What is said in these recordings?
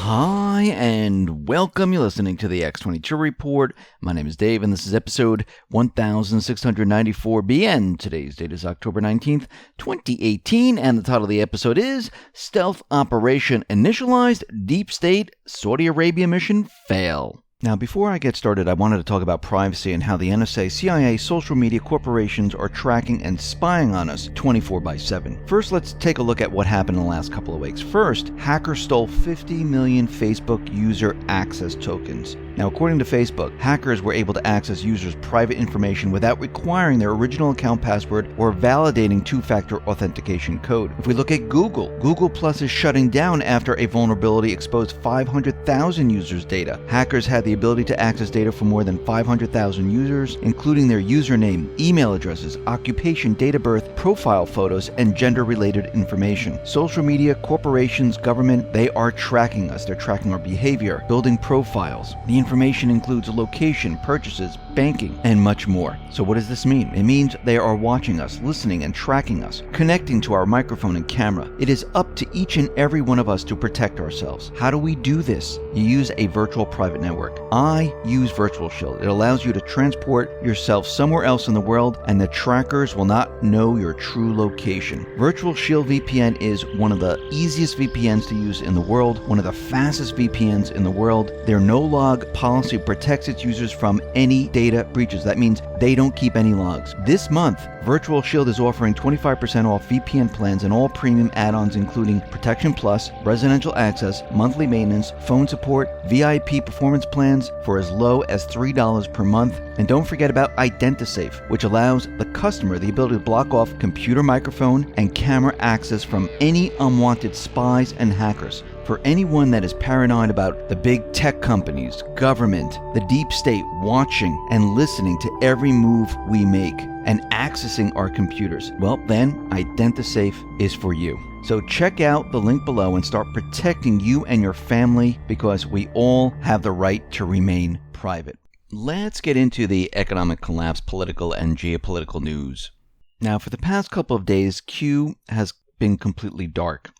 Hi, and welcome. You're listening to the X22 Report. My name is Dave, and this is episode 1694BN. Today's date is October 19th, 2018, and the title of the episode is Stealth Operation Initialized, Deep State, Saudi Arabia Mission Fail. Now, before I get started, I wanted to talk about privacy and how the NSA, CIA, social media corporations are tracking and spying on us 24/7. First, let's take a look at what happened in the last couple of weeks. First, hackers stole 50 million Facebook user access tokens. Now, according to Facebook, hackers were able to access users' private information without requiring their original account password or validating two-factor authentication code. If we look at Google Plus is shutting down after a vulnerability exposed 500,000 users' data. Hackers had the ability to access data from more than 500,000 users, including their username, email addresses, occupation, date of birth, profile photos, and gender-related information. Social media, corporations, government, they are tracking us. They're tracking our behavior, building profiles. The information includes location, purchases, banking, and much more. So what does this mean? It means they are watching us, listening and tracking us, connecting to our microphone and camera. It is up to each and every one of us to protect ourselves. How do we do this? You use a virtual private network. I use Virtual Shield. It allows you to transport yourself somewhere else in the world, and the trackers will not know your true location. Virtual Shield VPN is one of the easiest VPNs to use in the world, one of the fastest VPNs in the world. Their no-log policy protects its users from any data breaches. That means they don't keep any logs. This month, Virtual Shield is offering 25% off VPN plans and all premium add-ons including Protection Plus, residential access, monthly maintenance, phone support, VIP performance plans for as low as $3 per month. And don't forget about IdentiSafe, which allows the customer the ability to block off computer microphone and camera access from any unwanted spies and hackers. For anyone that is paranoid about the big tech companies, government, the deep state watching and listening to every move we make and accessing our computers, well then IdentiSafe is for you. So check out the link below and start protecting you and your family because we all have the right to remain private. Let's get into the economic collapse, political and geopolitical news. Now, for the past couple of days, Q has been completely dark.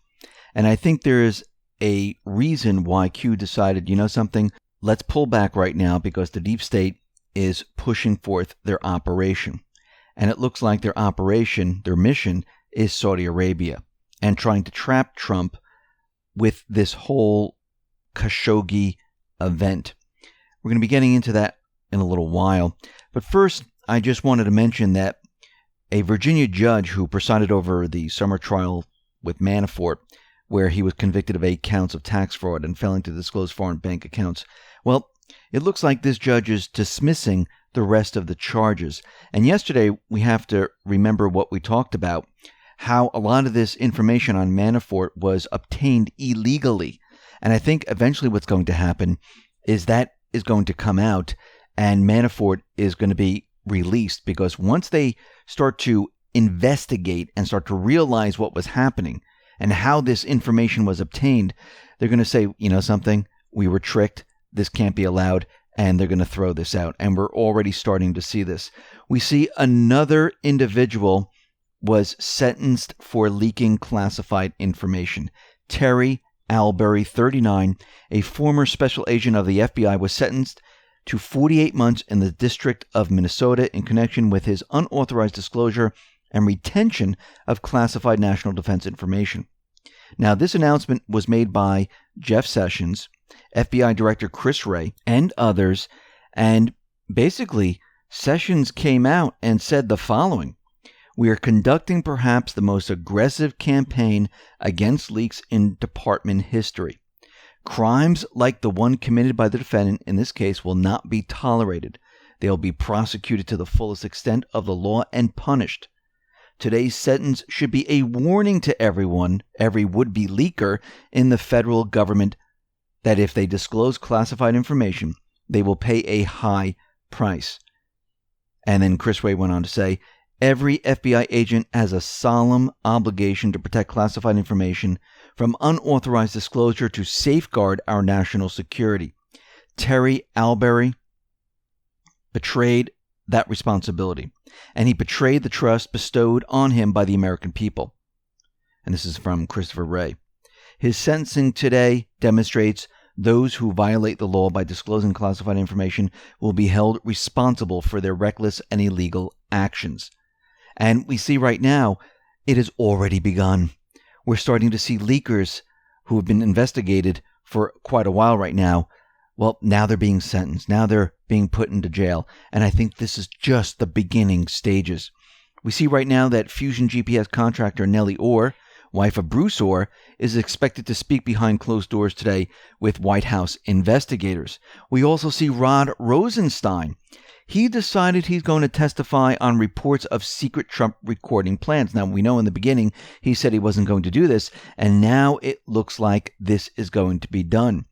And I think there is a reason why Q decided, you know something, let's pull back right now because the deep state is pushing forth their operation. And it looks like their operation, their mission, is Saudi Arabia and trying to trap Trump with this whole Khashoggi event. We're going to be getting into that in a little while. But first, I just wanted to mention that a Virginia judge who presided over the summer trial with Manafort, where he was convicted of 8 counts of tax fraud and failing to disclose foreign bank accounts. Well, it looks like this judge is dismissing the rest of the charges. And yesterday, we have to remember what we talked about, how a lot of this information on Manafort was obtained illegally. And I think eventually what's going to happen is that is going to come out and Manafort is going to be released because once they start to investigate and start to realize what was happening, and how this information was obtained, they're going to say, you know something, we were tricked, this can't be allowed, and they're going to throw this out. And we're already starting to see this. We see another individual was sentenced for leaking classified information. Terry Albury, 39, a former special agent of the FBI, was sentenced to 48 months in the District of Minnesota in connection with his unauthorized disclosure and retention of classified national defense information. Now, this announcement was made by Jeff Sessions, FBI Director Chris Wray, and others, and basically, Sessions came out and said the following: "We are conducting perhaps the most aggressive campaign against leaks in department history. Crimes like the one committed by the defendant in this case will not be tolerated. They will be prosecuted to the fullest extent of the law and punished. Today's sentence should be a warning to everyone, every would-be leaker in the federal government, that if they disclose classified information, they will pay a high price." And then Chris Wray went on to say, "Every FBI agent has a solemn obligation to protect classified information from unauthorized disclosure to safeguard our national security. Terry Albury betrayed that responsibility, and he betrayed the trust bestowed on him by the American people." And this is from Christopher Wray. "His sentencing today demonstrates Those who violate the law by disclosing classified information will be held responsible for their reckless and illegal actions. And we see right now, it has already begun. We're starting to see leakers who have been investigated for quite a while right now. Well, now they're being sentenced. Now they're being put into jail. And I think this is just the beginning stages. We see right now that Fusion GPS contractor Nellie Orr, wife of Bruce Orr, is expected to speak behind closed doors today with White House investigators. We also see Rod Rosenstein. He decided he's going to testify on reports of secret Trump recording plans. Now, we know in the beginning he said he wasn't going to do this, and now it looks like this is going to be done.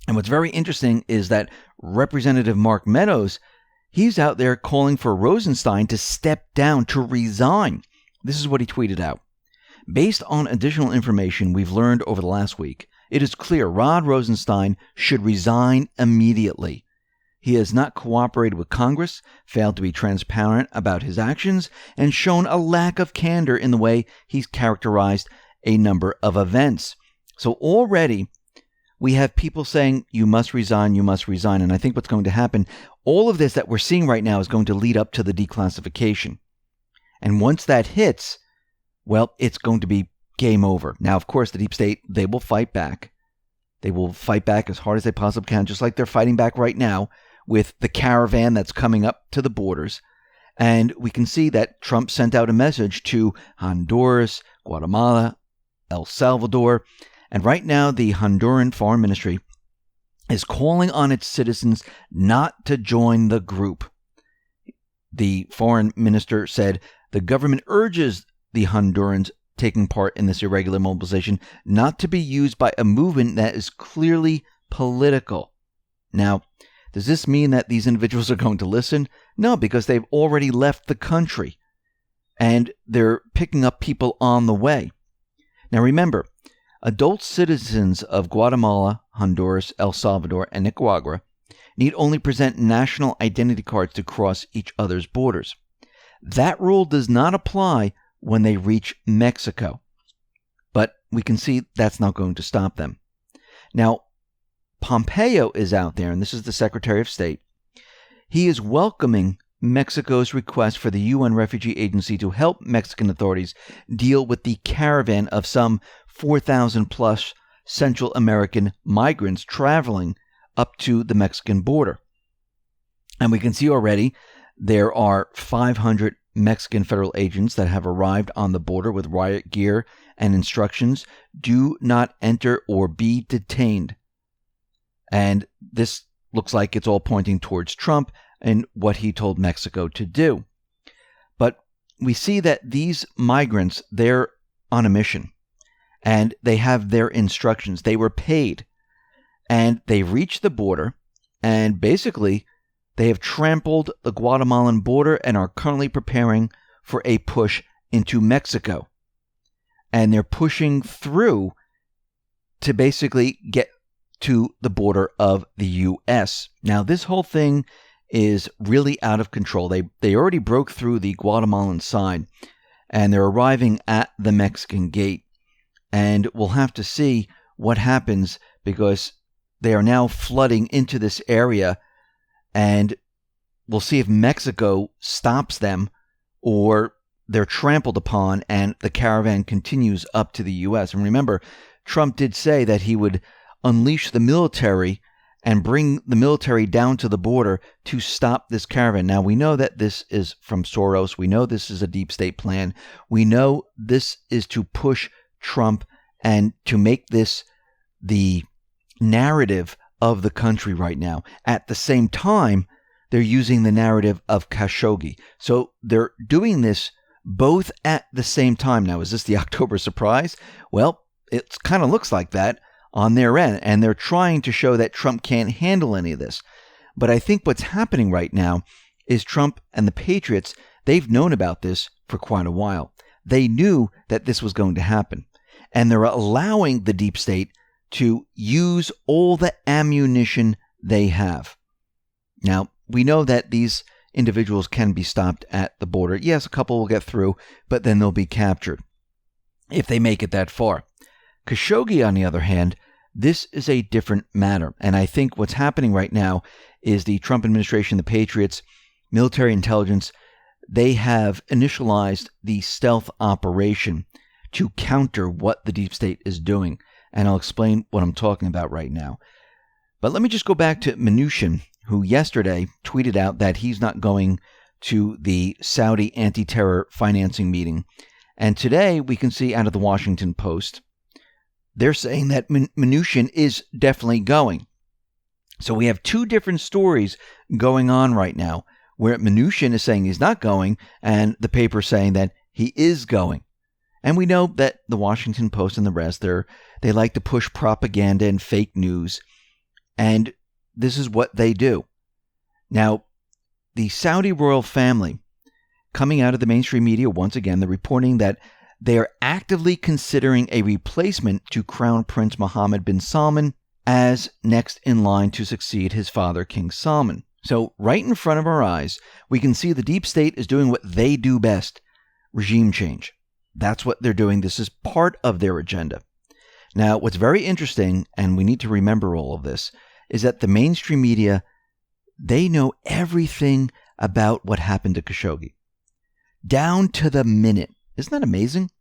And what's very interesting is that Representative Mark Meadows, he's out there calling for Rosenstein to step down, to resign. This is what he tweeted out. Based on additional information we've learned over the last week, it is clear Rod Rosenstein should resign immediately. He has not cooperated with Congress, failed to be transparent about his actions, and shown a lack of candor in the way he's characterized a number of events. So already we have people saying, you must resign, you must resign. And I think what's going to happen, all of this that we're seeing right now is going to lead up to the declassification. And once that hits, well, it's going to be game over. Now, of course, the deep state, they will fight back. They will fight back as hard as they possibly can, just like they're fighting back right now with the caravan that's coming up to the borders. And we can see that Trump sent out a message to Honduras, Guatemala, El Salvador. And right now, the Honduran Foreign Ministry is calling on its citizens not to join the group. The foreign minister said the government urges the Hondurans taking part in this irregular mobilization not to be used by a movement that is clearly political. Now, does this mean that these individuals are going to listen? No, because they've already left the country and they're picking up people on the way. Now remember, adult citizens of Guatemala, Honduras, El Salvador, and Nicaragua need only present national identity cards to cross each other's borders. That rule does not apply when they reach Mexico. But we can see that's not going to stop them. Now, Pompeo is out there, and this is the Secretary of State. He is welcoming Mexico's request for the UN Refugee Agency to help Mexican authorities deal with the caravan of some 4,000 plus Central American migrants traveling up to the Mexican border. And we can see already there are 500 Mexican federal agents that have arrived on the border with riot gear and instructions, do not enter or be detained. And this looks like it's all pointing towards Trump and what he told Mexico to do. But we see that these migrants, they're on a mission and they have their instructions. They were paid and they reached the border and basically they have trampled the Guatemalan border and are currently preparing for a push into Mexico. And they're pushing through to basically get to the border of the U.S. Now, this whole thing is really out of control. They already broke through the Guatemalan side, and they're arriving at the Mexican gate. And we'll have to see what happens because they are now flooding into this area. And we'll see if Mexico stops them or they're trampled upon and the caravan continues up to the U.S. And remember, Trump did say that he would unleash the military and bring the military down to the border to stop this caravan. Now, we know that this is from Soros. We know this is a deep state plan. We know this is to push Trump and to make this the narrative of the country right now. At the same time, they're using the narrative of Khashoggi. So they're doing this both at the same time. Now, is this the October surprise? Well, it kind of looks like that on their end, and they're trying to show that Trump can't handle any of this. But I think what's happening right now is Trump and the patriots, they've known about this for quite a while. They knew that this was going to happen, and they're allowing the deep state to use all the ammunition they have. Now, we know that these individuals can be stopped at the border. Yes, a couple will get through, but then they'll be captured if they make it that far. Khashoggi, on the other hand, This is a different matter. And I think what's happening right now is the Trump administration, the patriots, military intelligence, they have initialized the stealth operation to counter what the deep state is doing. And I'll explain what I'm talking about right now. But let me just go back to Mnuchin, who yesterday tweeted out that he's not going to the Saudi anti-terror financing meeting. And today we can see out of the Washington Post, they're saying that Mnuchin is definitely going. So we have two different stories going on right now, where Mnuchin is saying he's not going, and the paper saying that he is going. And we know that the Washington Post and the rest, they like to push propaganda and fake news, and this is what they do. Now, the Saudi royal family, coming out of the mainstream media once again, they're reporting that they are actively considering a replacement to Crown Prince Mohammed bin Salman as next in line to succeed his father, King Salman. So right in front of our eyes, we can see the deep state is doing what they do best, regime change. That's what they're doing. This is part of their agenda. Now, what's very interesting, and we need to remember all of this, is that the mainstream media, they know everything about what happened to Khashoggi, down to the minute. Isn't that amazing?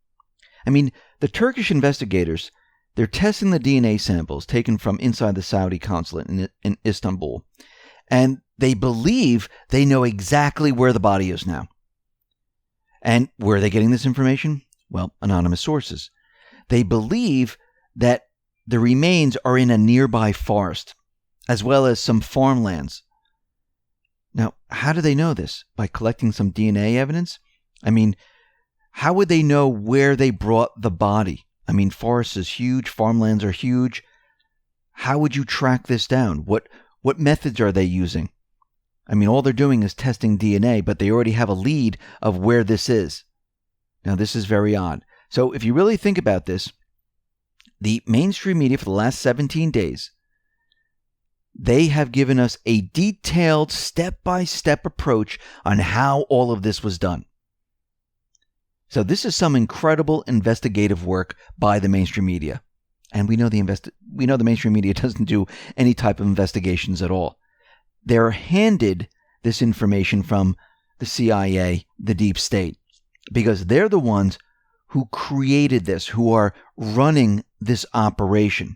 I mean, the Turkish investigators, they're testing the DNA samples taken from inside the Saudi consulate in Istanbul, and they believe they know exactly where the body is now. And where are they getting this information? Well, anonymous sources. They believe that the remains are in a nearby forest, as well as some farmlands. Now, how do they know this? By collecting some DNA evidence? I mean, how would they know where they brought the body? I mean, forests is huge, farmlands are huge. How would you track this down? What methods are they using? I mean, all they're doing is testing DNA, but they already have a lead of where this is. Now, this is very odd. So if you really think about this, the mainstream media for the last 17 days, they have given us a detailed step-by-step approach on how all of this was done. So this is some incredible investigative work by the mainstream media. And we know the mainstream media doesn't do any type of investigations at all. They're handed this information from the CIA, the deep state, because they're the ones who created this, who are running this operation.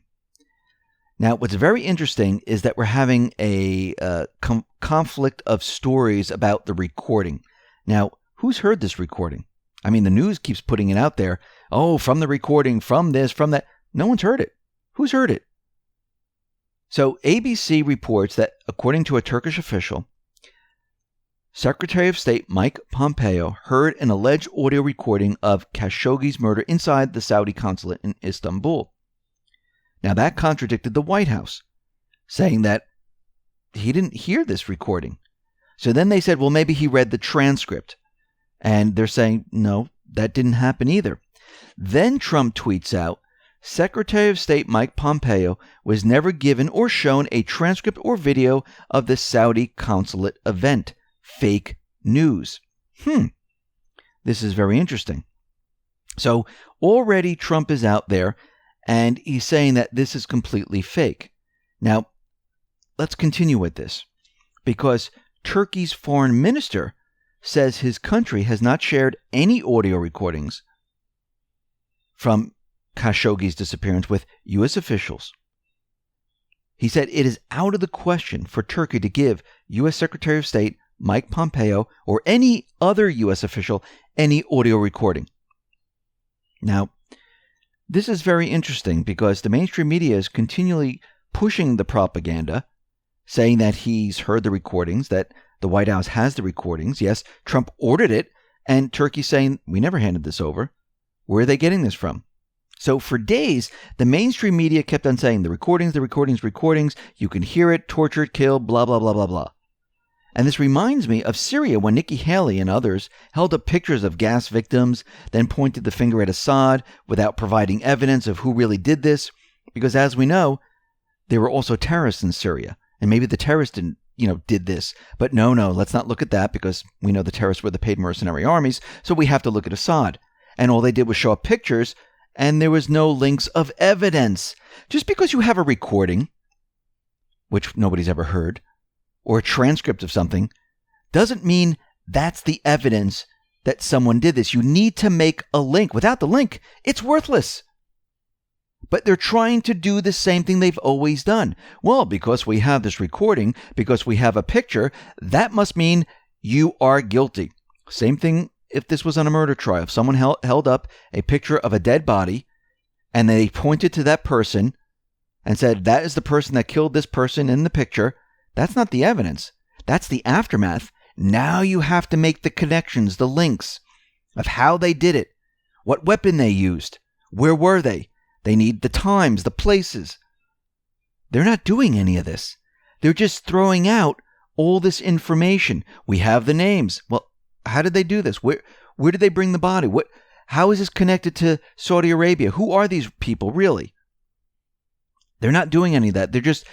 Now, what's very interesting is that we're having a conflict of stories about the recording. Now, who's heard this recording? I mean, the news keeps putting it out there. Oh, from the recording, from this, from that. No one's heard it. Who's heard it? So ABC reports that, according to a Turkish official, Secretary of State Mike Pompeo heard an alleged audio recording of Khashoggi's murder inside the Saudi consulate in Istanbul. Now, that contradicted the White House, saying that he didn't hear this recording. So then they said, well, maybe he read the transcript. And they're saying, no, that didn't happen either. Then Trump tweets out, Secretary of State Mike Pompeo was never given or shown a transcript or video of the Saudi consulate event. Fake news. This is very interesting. So already Trump is out there and he's saying that this is completely fake. Now, let's continue with this, because Turkey's foreign minister says his country has not shared any audio recordings from Khashoggi's disappearance with U.S. officials. He said it is out of the question for Turkey to give U.S. Secretary of State Mike Pompeo or any other U.S. official any audio recording. Now, this is very interesting because the mainstream media is continually pushing the propaganda, saying that he's heard the recordings, that the White House has the recordings. Yes, Trump ordered it, and Turkey's saying, we never handed this over. Where are they getting this from? So for days, the mainstream media kept on saying the recordings, you can hear it, tortured, killed, blah, blah, blah, blah, blah. And this reminds me of Syria when Nikki Haley and others held up pictures of gas victims, then pointed the finger at Assad without providing evidence of who really did this. Because as we know, there were also terrorists in Syria. And maybe the terrorists did this. But no, let's not look at that because we know the terrorists were the paid mercenary armies. So we have to look at Assad. And all they did was show up pictures and there was no links of evidence. Just because you have a recording, which nobody's ever heard, or a transcript of something, doesn't mean that's the evidence that someone did this. You need to make a link. Without the link, it's worthless. But they're trying to do the same thing they've always done. Well, because we have this recording, because we have a picture, that must mean you are guilty. Same thing if this was on a murder trial. If someone held up a picture of a dead body and they pointed to that person and said, that is the person that killed this person in the picture, that's not the evidence. That's the aftermath. Now you have to make the connections, the links of how they did it, what weapon they used, where were they? They need the times, the places. They're not doing any of this. They're just throwing out all this information. We have the names. Well, how did they do this? Where did they bring the body? How is this connected to Saudi Arabia? Who are these people really? They're not doing any of that. They're just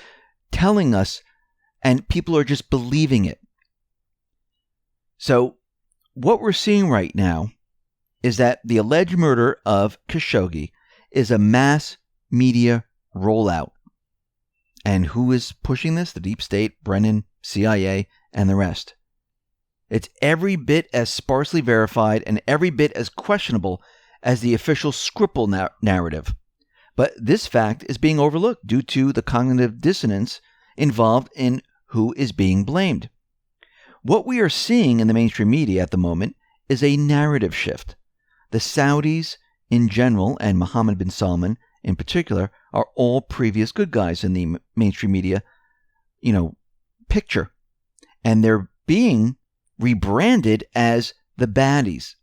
telling us, and people are just believing it. So what we're seeing right now is that the alleged murder of Khashoggi is a mass media rollout. And who is pushing this? The deep state, Brennan, CIA, and the rest. It's every bit as sparsely verified and every bit as questionable as the official Skripal narrative. But this fact is being overlooked due to the cognitive dissonance involved in who is being blamed. What we are seeing in the mainstream media at the moment is a narrative shift. The Saudis in general, and Mohammed bin Salman in particular, are all previous good guys in the mainstream media, picture. And they're being rebranded as the baddies.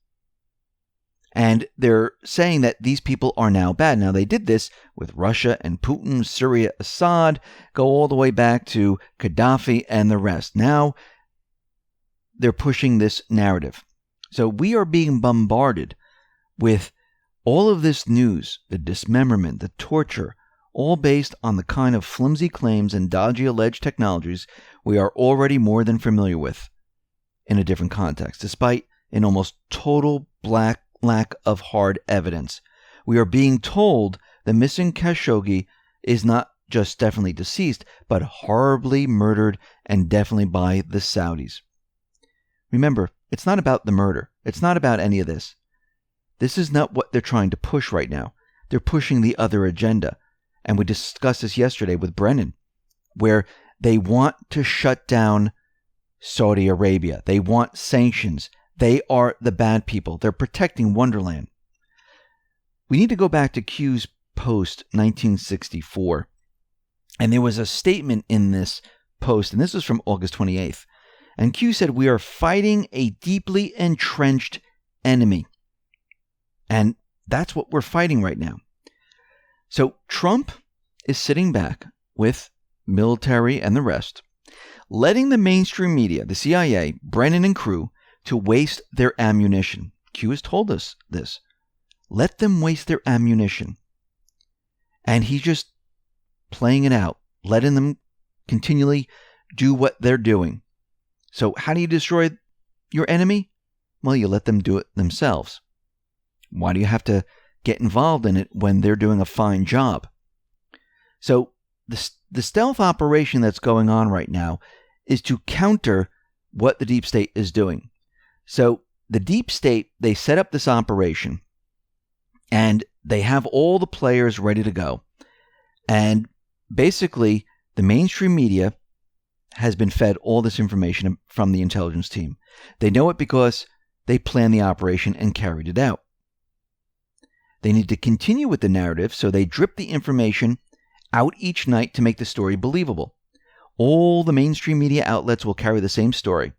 And they're saying that these people are now bad. Now, they did this with Russia and Putin, Syria, Assad, go all the way back to Gaddafi and the rest. Now, they're pushing this narrative. So we are being bombarded with all of this news, the dismemberment, the torture, all based on the kind of flimsy claims and dodgy alleged technologies we are already more than familiar with in a different context, despite an almost total lack of hard evidence. We are being told the missing Khashoggi is not just definitely deceased, but horribly murdered, and definitely by the Saudis. Remember, it's not about the murder. It's not about any of this. This is not what they're trying to push right now. They're pushing the other agenda. And we discussed this yesterday with Brennan, where they want to shut down Saudi Arabia. They want sanctions. They are the bad people. They're protecting Wonderland. We need to go back to Q's post 1964. And there was a statement in this post, and this is from August 28th. And Q said, "We are fighting a deeply entrenched enemy." And that's what we're fighting right now. So Trump is sitting back with military and the rest, letting the mainstream media, the CIA, Brennan and crew, to waste their ammunition. Q has told us this. Let them waste their ammunition. And he's just playing it out, letting them continually do what they're doing. So how do you destroy your enemy? Well, you let them do it themselves. Why do you have to get involved in it when they're doing a fine job? So the stealth operation that's going on right now is to counter what the deep state is doing. So the deep state, they set up this operation and they have all the players ready to go. And basically, the mainstream media has been fed all this information from the intelligence team. They know it because they planned the operation and carried it out. They need to continue with the narrative, so they drip the information out each night to make the story believable. All the mainstream media outlets will carry the same story,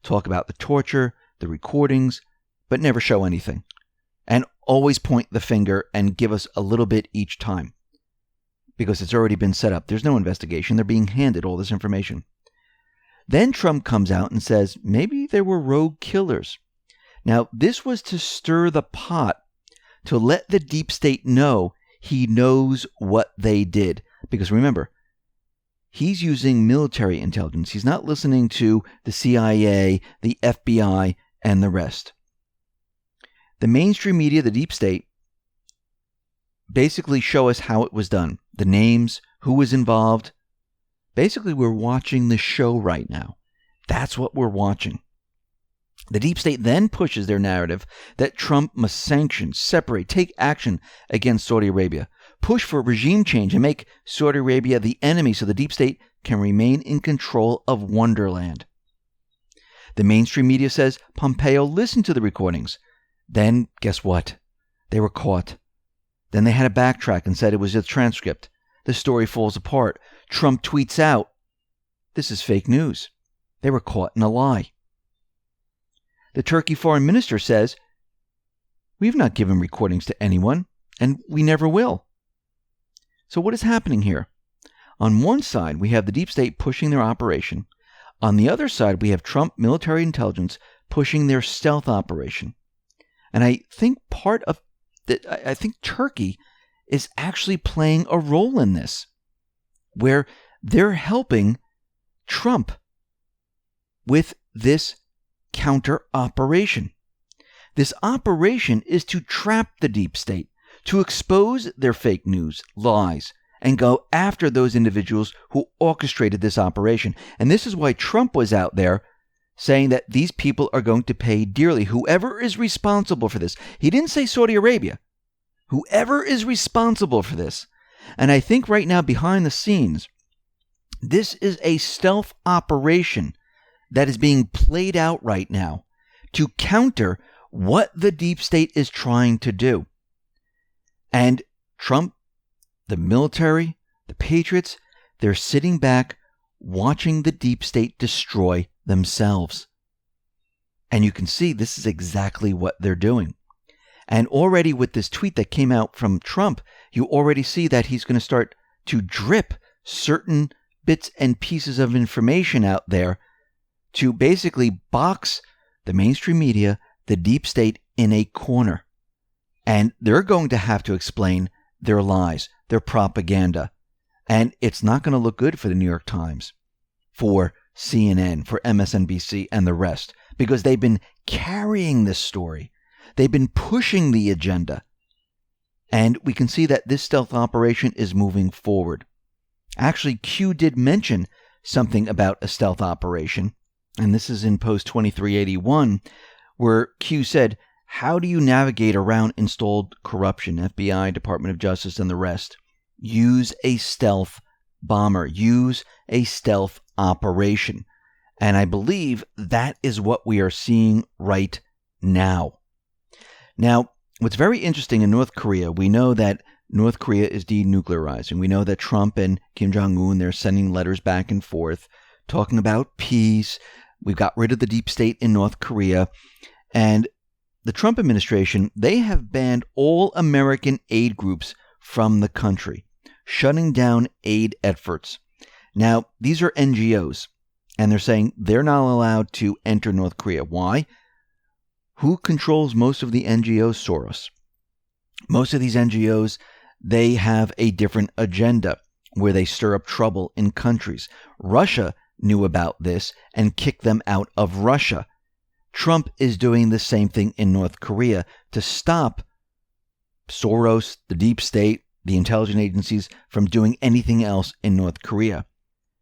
talk about the torture, the recordings, but never show anything, and always point the finger and give us a little bit each time, because it's already been set up. There's no investigation. They're being handed all this information. Then Trump comes out and says, maybe there were rogue killers. Now, this was to stir the pot, to let the deep state know he knows what they did. Because remember, he's using military intelligence. He's not listening to the CIA, the FBI, and the rest. The mainstream media, the deep state, basically show us how it was done. The names, who was involved. Basically, we're watching the show right now. That's what we're watching. The deep state then pushes their narrative that Trump must sanction, separate, take action against Saudi Arabia, push for regime change, and make Saudi Arabia the enemy so the deep state can remain in control of Wonderland. The mainstream media says Pompeo listened to the recordings. Then, guess what? They were caught. Then they had to backtrack and said it was a transcript. The story falls apart. Trump tweets out, "This is fake news." They were caught in a lie. The Turkey foreign minister says, "We've not given recordings to anyone, and we never will." So what is happening here? On one side, we have the deep state pushing their operation. On the other side, we have Trump military intelligence pushing their stealth operation. And I think I think Turkey is actually playing a role in this, where they're helping Trump with this counter operation. This operation is to trap the deep state, to expose their fake news, lies, and go after those individuals who orchestrated this operation. And this is why Trump was out there saying that these people are going to pay dearly. Whoever is responsible for this. He didn't say Saudi Arabia. Whoever is responsible for this. And I think right now behind the scenes, this is a stealth operation that is being played out right now to counter what the deep state is trying to do. And Trump, the military, the patriots, they're sitting back watching the deep state destroy themselves. And you can see this is exactly what they're doing. And already with this tweet that came out from Trump, you already see that he's going to start to drip certain bits and pieces of information out there to basically box the mainstream media, the deep state, in a corner. And they're going to have to explain their lies, their propaganda. And it's not going to look good for the New York Times, for CNN, for MSNBC, and the rest, because they've been carrying this story. They've been pushing the agenda. And we can see that this stealth operation is moving forward. Actually, Q did mention something about a stealth operation, and this is in post 2381, where Q said, "How do you navigate around installed corruption, FBI, Department of Justice, and the rest? Use a stealth bomber. Use a stealth operation." And I believe that is what we are seeing right now. Now, what's very interesting in North Korea, we know that North Korea is denuclearizing. We know that Trump and Kim Jong-un, they're sending letters back and forth, talking about peace. We've got rid of the deep state in North Korea. And the Trump administration, they have banned all American aid groups from the country, shutting down aid efforts. Now, these are NGOs, and they're saying they're not allowed to enter North Korea. Why? Who controls most of the NGOs? Soros. Most of these NGOs, they have a different agenda where they stir up trouble in countries. Russia knew about this and kicked them out of Russia. Trump is doing the same thing in North Korea to stop Soros, the deep state, the intelligence agencies from doing anything else in North Korea.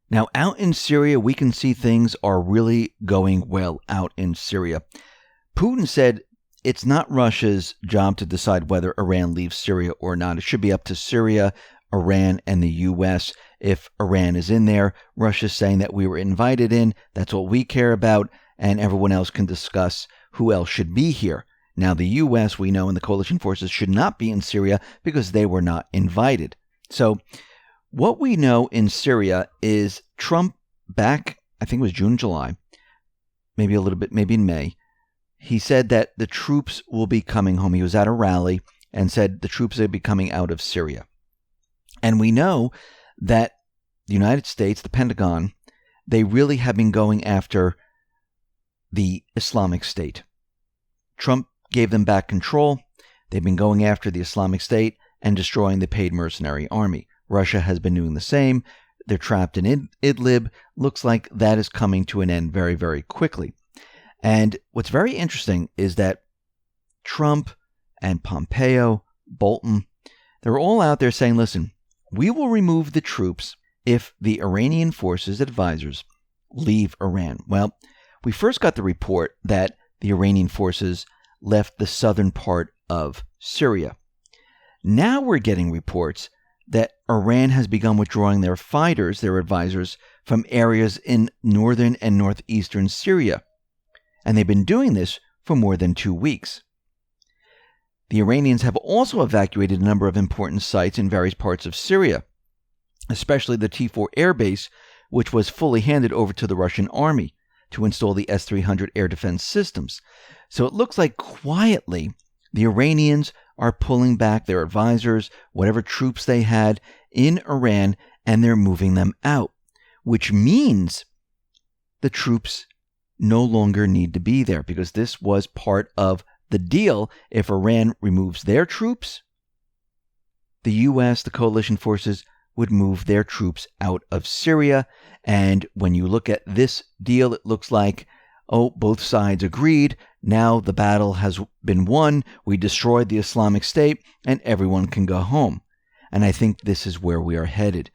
Now, out in Syria, we can see things are really going well out in Syria. Putin said it's not Russia's job to decide whether Iran leaves Syria or not. It should be up to Syria, Iran, and the U.S. If Iran is in there, Russia's saying that we were invited in. That's what we care about, and everyone else can discuss who else should be here. Now, the U.S., we know, and the coalition forces should not be in Syria because they were not invited. So what we know in Syria is Trump back, I think it was June, July, maybe a little bit, maybe in May, he said that the troops will be coming home. He was at a rally and said the troops will be coming out of Syria. And we know that the United States, the Pentagon, they really have been going after the Islamic State. Trump gave them back control. They've been going after the Islamic State and destroying the paid mercenary army. Russia has been doing the same. They're trapped in Idlib. Looks like that is coming to an end very, very quickly. And what's very interesting is that Trump and Pompeo, Bolton, They're all out there saying, listen, we will remove the troops if the Iranian forces advisors leave Iran. Well, we first got the report that the Iranian forces left the southern part of Syria. Now we're getting reports that Iran has begun withdrawing their fighters, their advisors, from areas in northern and northeastern Syria. And they've been doing this for more than 2 weeks. The Iranians have also evacuated a number of important sites in various parts of Syria, especially the T4 air base, which was fully handed over to the Russian army to install the S-300 air defense systems. So it looks like quietly the Iranians are pulling back their advisors, whatever troops they had in Iran, and they're moving them out, which means the troops no longer need to be there, because this was part of the deal. If Iran removes their troops, the U.S., the coalition forces, would move their troops out of Syria. And when you look at this deal, it looks like, both sides agreed. Now the battle has been won. We destroyed the Islamic State, and everyone can go home. And I think this is where we are headed.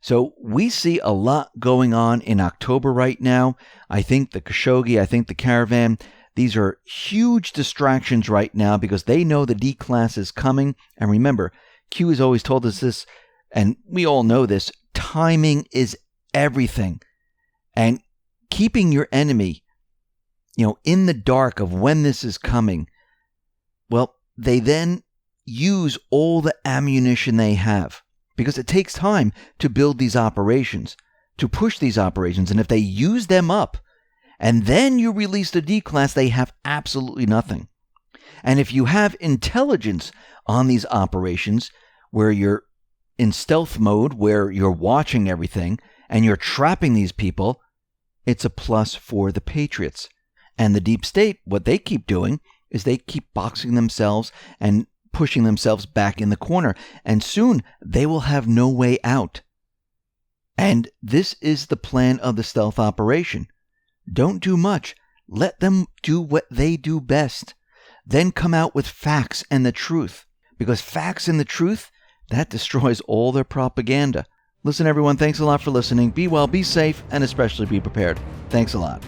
So we see a lot going on in October right now. I think the Khashoggi, I think the caravan, these are huge distractions right now because they know the D-class is coming. And remember, Q has always told us this, and we all know this, timing is everything. And keeping your enemy, in the dark of when this is coming, well, they then use all the ammunition they have, because it takes time to build these operations, to push these operations. And if they use them up and then you release the D-class, they have absolutely nothing. And if you have intelligence on these operations where you're in stealth mode, where you're watching everything and you're trapping these people, it's a plus for the patriots. And the deep state, what they keep doing is they keep boxing themselves and pushing themselves back in the corner. And soon they will have no way out. And this is the plan of the stealth operation. Don't do much. Let them do what they do best. Then come out with facts and the truth. Because facts and the truth, that destroys all their propaganda. Listen, everyone, thanks a lot for listening. Be well, be safe, and especially be prepared. Thanks a lot.